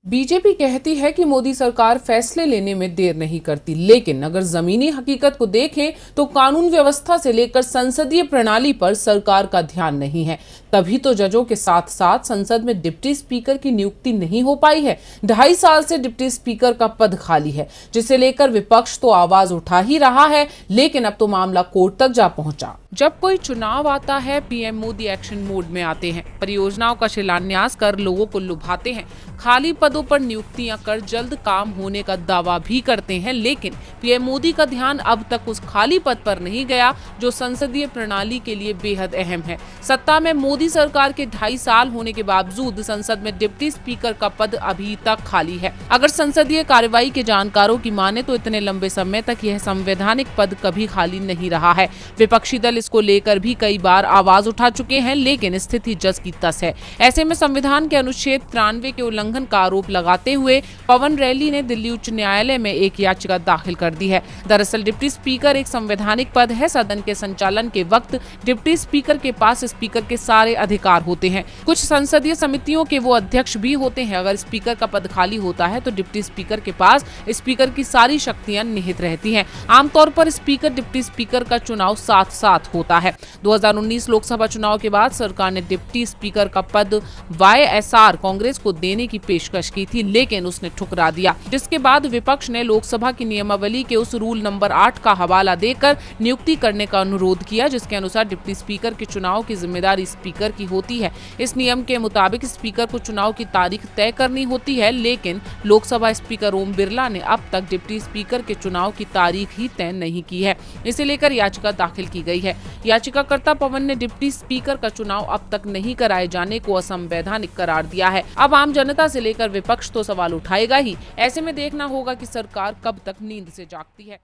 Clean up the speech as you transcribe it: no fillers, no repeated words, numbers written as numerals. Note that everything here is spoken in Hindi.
बीजेपी कहती है कि मोदी सरकार फैसले लेने में देर नहीं करती, लेकिन अगर जमीनी हकीकत को देखें तो कानून व्यवस्था से लेकर संसदीय प्रणाली पर सरकार का ध्यान नहीं है। तभी तो जजों के साथ साथ संसद में डिप्टी स्पीकर की नियुक्ति नहीं हो पाई है। 2.5 साल से डिप्टी स्पीकर का पद खाली है, जिसे लेकर विपक्ष तो आवाज उठा ही रहा है, लेकिन अब तो मामला कोर्ट तक जा पहुंचा। जब कोई चुनाव आता है, पीएम मोदी एक्शन मोड में आते हैं, परियोजनाओं का शिलान्यास कर लोगों को लुभाते हैं, खाली पदों पर नियुक्तियां कर जल्द काम होने का दावा भी करते हैं, लेकिन पीएम मोदी का ध्यान अब तक उस खाली पद पर नहीं गया जो संसदीय प्रणाली के लिए बेहद अहम है। सत्ता में मोदी सरकार के 2.5 साल होने के बावजूद संसद में डिप्टी स्पीकर का पद अभी तक खाली है। अगर संसदीय कार्यवाही के जानकारों की माने तो इतने लंबे समय तक यह संवैधानिक पद कभी खाली नहीं रहा है। विपक्षी दल इसको लेकर भी कई बार आवाज उठा चुके हैं, लेकिन स्थिति जस की तस है। ऐसे में संविधान के अनुच्छेद 93 के उल्लंघन का आरोप लगाते हुए पवन रैली ने दिल्ली उच्च न्यायालय में एक याचिका दाखिल कर दी है। दरअसल डिप्टी स्पीकर एक संवैधानिक पद है। सदन के संचालन के वक्त डिप्टी स्पीकर के पास स्पीकर के सारे अधिकार होते हैं। कुछ संसदीय समितियों के वो अध्यक्ष भी होते हैं। अगर स्पीकर का पद खाली होता है तो डिप्टी स्पीकर के पास स्पीकर की सारी शक्तियां निहित रहती हैं। आमतौर पर स्पीकर डिप्टी स्पीकर का चुनाव साथ साथ होता है। 2019 लोकसभा चुनाव के बाद सरकार ने डिप्टी स्पीकर का पद वाईएसआर कांग्रेस को देने की पेशकश की थी, लेकिन उसने ठुकरा दिया, जिसके बाद विपक्ष ने लोकसभा की नियमावली के उस रूल नंबर 8 का हवाला देकर नियुक्ति करने का अनुरोध किया, जिसके अनुसार डिप्टी स्पीकर के चुनाव की जिम्मेदारी स्पीकर की होती है। इस नियम के मुताबिक स्पीकर को चुनाव की तारीख तय करनी होती है, लेकिन लोकसभा स्पीकर ओम बिरला ने अब तक डिप्टी स्पीकर के चुनाव की तारीख ही तय नहीं की है। इसे लेकर याचिका दाखिल की गई है। याचिकाकर्ता पवन ने डिप्टी स्पीकर का चुनाव अब तक नहीं कराए जाने को असंवैधानिक करार दिया है। अब आम जनता से लेकर विपक्ष तो सवाल उठाएगा ही। ऐसे में देखना होगा कि सरकार कब तक नींद से जागती है।